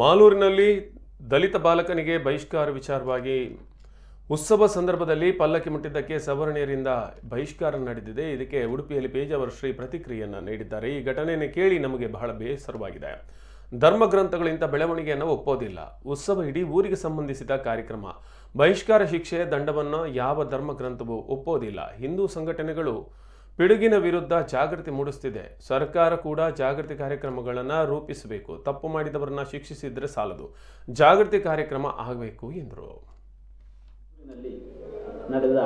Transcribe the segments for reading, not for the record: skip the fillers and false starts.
ಮಾಲೂರಿನಲ್ಲಿ ದಲಿತ ಬಾಲಕನಿಗೆ ಬಹಿಷ್ಕಾರ ವಿಚಾರವಾಗಿ ಉತ್ಸವ ಸಂದರ್ಭದಲ್ಲಿ ಪಲ್ಲಕ್ಕಿ ಮುಟ್ಟಿದ್ದಕ್ಕೆ ಸವರ್ಣೀಯರಿಂದ ಬಹಿಷ್ಕಾರ ನಡೆದಿದೆ. ಇದಕ್ಕೆ ಉಡುಪಿಯಲ್ಲಿ ಪೇಜಾವರ ಶ್ರೀ ಪ್ರತಿಕ್ರಿಯೆಯನ್ನು ನೀಡಿದ್ದಾರೆ. ಈ ಘಟನೆಯನ್ನು ಕೇಳಿ ನಮಗೆ ಬಹಳ ಬೇಸರವಾಗಿದೆ. ಧರ್ಮಗ್ರಂಥಗಳಿಂದ ಬೆಳವಣಿಗೆಯನ್ನು ಒಪ್ಪೋದಿಲ್ಲ. ಉತ್ಸವ ಇಡೀ ಊರಿಗೆ ಸಂಬಂಧಿಸಿದ ಕಾರ್ಯಕ್ರಮ. ಬಹಿಷ್ಕಾರ ಶಿಕ್ಷೆ ದಂಡವನ್ನು ಯಾವ ಧರ್ಮಗ್ರಂಥವೂ ಒಪ್ಪೋದಿಲ್ಲ. ಹಿಂದೂ ಸಂಘಟನೆಗಳು ಪಿಡುಗಿನ ವಿರುದ್ಧ ಜಾಗೃತಿ ಮೂಡಿಸುತ್ತಿದೆ. ಸರ್ಕಾರ ಕೂಡ ಜಾಗೃತಿ ಕಾರ್ಯಕ್ರಮಗಳನ್ನು ರೂಪಿಸಬೇಕು. ತಪ್ಪು ಮಾಡಿದವರನ್ನ ಶಿಕ್ಷಿಸಿದ್ರೆ ಸಾಲದು, ಜಾಗೃತಿ ಕಾರ್ಯಕ್ರಮ ಆಗಬೇಕು ಎಂದರು. ನಡೆದ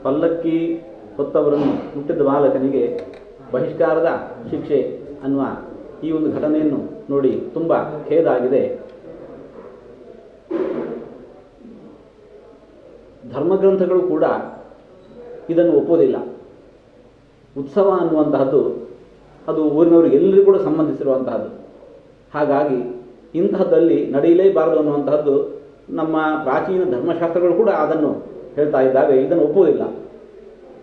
ಪಲ್ಲಕ್ಕಿ ಹೊತ್ತವರನ್ನು ಮುಟ್ಟಿದ ಬಾಲಕನಿಗೆ ಬಹಿಷ್ಕಾರದ ಶಿಕ್ಷೆ ಅನ್ನುವ ಈ ಒಂದು ಘಟನೆಯನ್ನು ನೋಡಿ ತುಂಬ ಖೇದ ಆಗಿದೆ. ಧರ್ಮಗ್ರಂಥಗಳು ಕೂಡ ಇದನ್ನು ಒಪ್ಪೋದಿಲ್ಲ. ಉತ್ಸವ ಅನ್ನುವಂತಹದ್ದು ಅದು ಊರಿನವರಿಗೆ ಎಲ್ಲರಿಗೂ ಕೂಡ ಸಂಬಂಧಿಸಿರುವಂತಹದ್ದು. ಹಾಗಾಗಿ ಇಂತಹದ್ದಲ್ಲಿ ನಡೆಯಲೇಬಾರದು ಅನ್ನುವಂತಹದ್ದು ನಮ್ಮ ಪ್ರಾಚೀನ ಧರ್ಮಶಾಸ್ತ್ರಗಳು ಕೂಡ ಅದನ್ನು ಹೇಳ್ತಾ ಇದ್ದಾವೆ. ಇದನ್ನು ಒಪ್ಪುವುದಿಲ್ಲ.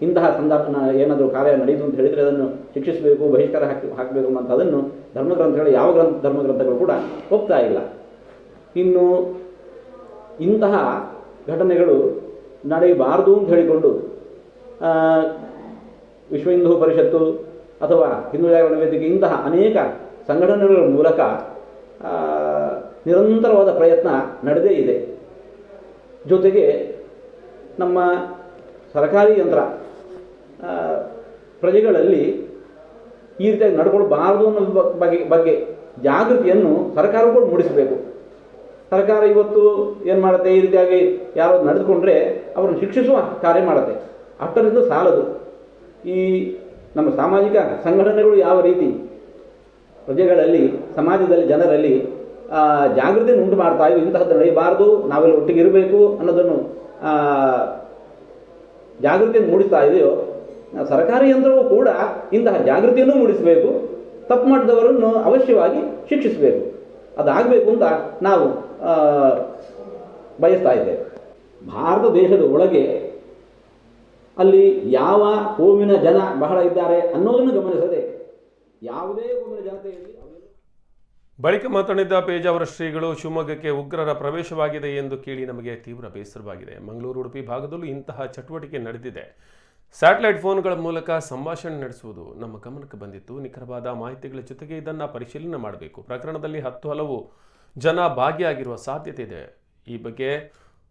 ಇಂತಹ ಸಂದರ್ಭ ಏನಾದರೂ ಕಾರ್ಯ ನಡೆಯಿತು ಅಂತ ಹೇಳಿದರೆ ಅದನ್ನು ಶಿಕ್ಷಿಸಬೇಕು, ಬಹಿಷ್ಕಾರ ಹಾಕಬೇಕು ಅನ್ನುವಂಥದ್ದನ್ನು ಧರ್ಮಗ್ರಂಥಗಳು ಯಾವ ಧರ್ಮಗ್ರಂಥಗಳು ಕೂಡ ಒಪ್ತಾ ಇಲ್ಲ. ಇನ್ನು ಇಂತಹ ಘಟನೆಗಳು ನಡೆಯಬಾರದು ಅಂತ ಹೇಳಿಕೊಂಡು ವಿಶ್ವ ಹಿಂದೂ ಪರಿಷತ್ತು ಅಥವಾ ಹಿಂದೂ ಜಾಗರಣ ವೇದಿಕೆ ಇಂತಹ ಅನೇಕ ಸಂಘಟನೆಗಳ ಮೂಲಕ ನಿರಂತರವಾದ ಪ್ರಯತ್ನ ನಡೆದೇ ಇದೆ. ಜೊತೆಗೆ ನಮ್ಮ ಸರ್ಕಾರಿ ಯಂತ್ರ ಪ್ರಜೆಗಳಲ್ಲಿ ಈ ರೀತಿಯಾಗಿ ನಡ್ಕೊಳ್ಬಾರದು ಅನ್ನೋ ಬಗ್ಗೆ ಜಾಗೃತಿಯನ್ನು ಸರ್ಕಾರ ಕೂಡ ಮೂಡಿಸಬೇಕು. ಸರ್ಕಾರ ಇವತ್ತು ಏನು ಮಾಡುತ್ತೆ, ಈ ರೀತಿಯಾಗಿ ಯಾರೋ ನಡೆದುಕೊಂಡ್ರೆ ಅವರನ್ನು ಶಿಕ್ಷಿಸುವ ಕಾರ್ಯ ಮಾಡುತ್ತೆ. ಅಷ್ಟರಿಂದ ಸಾಲದು. ಈ ನಮ್ಮ ಸಾಮಾಜಿಕ ಸಂಘಟನೆಗಳು ಯಾವ ರೀತಿ ಪ್ರಜೆಗಳಲ್ಲಿ, ಸಮಾಜದಲ್ಲಿ, ಜನರಲ್ಲಿ ಜಾಗೃತಿಯನ್ನು ಉಂಟು ಮಾಡ್ತಾ ಇವೆ. ಇಂತಹದ್ದು ನಡೆಯಬಾರದು, ನಾವೆಲ್ಲ ಒಟ್ಟಿಗೆ ಇರಬೇಕು ಅನ್ನೋದನ್ನು ಜಾಗೃತಿಯನ್ನು ಮೂಡಿಸ್ತಾ ಇದೆಯೋ, ಸರ್ಕಾರಿ ಯಂತ್ರವೂ ಕೂಡ ಇಂತಹ ಜಾಗೃತಿಯನ್ನು ಮೂಡಿಸಬೇಕು. ತಪ್ಪು ಮಾಡಿದವರನ್ನು ಅವಶ್ಯವಾಗಿ ಶಿಕ್ಷಿಸಬೇಕು. ಅದಾಗಬೇಕು ಅಂತ ನಾವು ಬಯಸ್ತಾ ಇದ್ದೇವೆ. ಭಾರತ ದೇಶದ ಒಳಗೆ ಅಲ್ಲಿ ಯಾವ ಕೋಮಿನ ಜನ ಬಹಳ ಇದ್ದಾರೆ ಅನ್ನೋದನ್ನು ಗಮನಿಸದೆ ಯಾವುದೇ ಕೋಮಿನ ಜನತೆಯಲ್ಲಿ. ಬಳಿಕ ಮಾತನಾಡಿದ ಪೇಜಾವರ ಶ್ರೀಗಳು, ಶಿವಮೊಗ್ಗಕ್ಕೆ ಉಗ್ರರ ಪ್ರವೇಶವಾಗಿದೆ ಎಂದು ಕೇಳಿ ನಮಗೆ ತೀವ್ರ ಬೇಸರವಾಗಿದೆ. ಮಂಗಳೂರು, ಉಡುಪಿ ಭಾಗದಲ್ಲೂ ಇಂತಹ ಚಟುವಟಿಕೆ ನಡೆದಿದೆ. ಸ್ಯಾಟಲೈಟ್ ಫೋನ್ಗಳ ಮೂಲಕ ಸಂಭಾಷಣೆ ನಡೆಸುವುದು ನಮ್ಮ ಗಮನಕ್ಕೆ ಬಂದಿತ್ತು. ನಿಖರವಾದ ಮಾಹಿತಿಗಳ ಜೊತೆಗೆ ಇದನ್ನು ಪರಿಶೀಲನೆ ಮಾಡಬೇಕು. ಪ್ರಕರಣದಲ್ಲಿ ಹಲವು ಜನ ಭಾಗಿಯಾಗಿರುವ ಸಾಧ್ಯತೆ ಇದೆ. ಈ ಬಗ್ಗೆ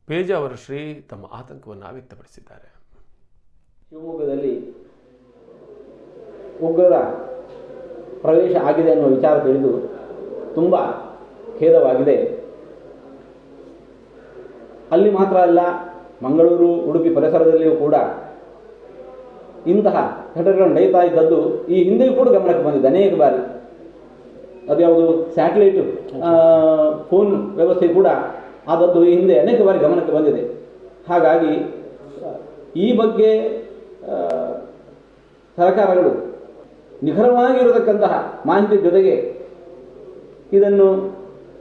ಪೇಜಾವರ ಶ್ರೀ ತಮ್ಮ ಆತಂಕವನ್ನು ವ್ಯಕ್ತಪಡಿಸಿದ್ದಾರೆ. ಶಿವಮೊಗ್ಗದಲ್ಲಿ ಉಗ್ರರ ಪ್ರವೇಶ ಆಗಿದೆ ಅನ್ನುವ ವಿಚಾರ ತಿಳಿದು ತುಂಬ ಖೇದವಾಗಿದೆ. ಅಲ್ಲಿ ಮಾತ್ರ ಅಲ್ಲ, ಮಂಗಳೂರು, ಉಡುಪಿ ಪರಿಸರದಲ್ಲಿಯೂ ಕೂಡ ಇಂತಹ ಘಟನೆಗಳು ನಡೆಯುತ್ತಾ ಇದ್ದದ್ದು ಈ ಹಿಂದೆಯೂ ಕೂಡ ಗಮನಕ್ಕೆ ಬಂದಿದೆ ಅನೇಕ ಬಾರಿ. ಅದ್ಯಾವುದು ಸ್ಯಾಟಲೈಟ್ ಫೋನ್ ವ್ಯವಸ್ಥೆ ಕೂಡ ಆದದ್ದು ಈ ಹಿಂದೆ ಅನೇಕ ಬಾರಿ ಗಮನಕ್ಕೆ ಬಂದಿದೆ. ಹಾಗಾಗಿ ಈ ಬಗ್ಗೆ ಸರ್ಕಾರಗಳು ನಿಖರವಾಗಿರತಕ್ಕಂತಹ ಮಾಹಿತಿ ಜೊತೆಗೆ ಇದನ್ನು